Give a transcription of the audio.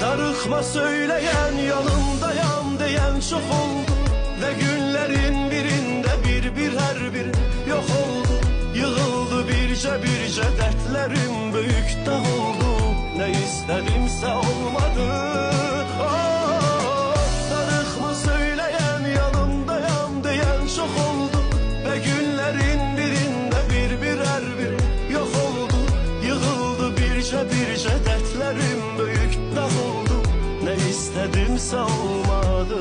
Darıxma söyleyen, yanımdayam diyen çok oldu. Ve günlerin birinde bir her bir yok oldu. Yığıldı birce dertlerim büyük dağ oldu. Ne istedimse olmadı. Darıxma söyleyen, yanımdayam diyen çok oldu. Ve günlerin birinde bir her bir yok oldu. Yığıldı birce dertlerim büyük dağ oldu. Ne istedimse olmadı.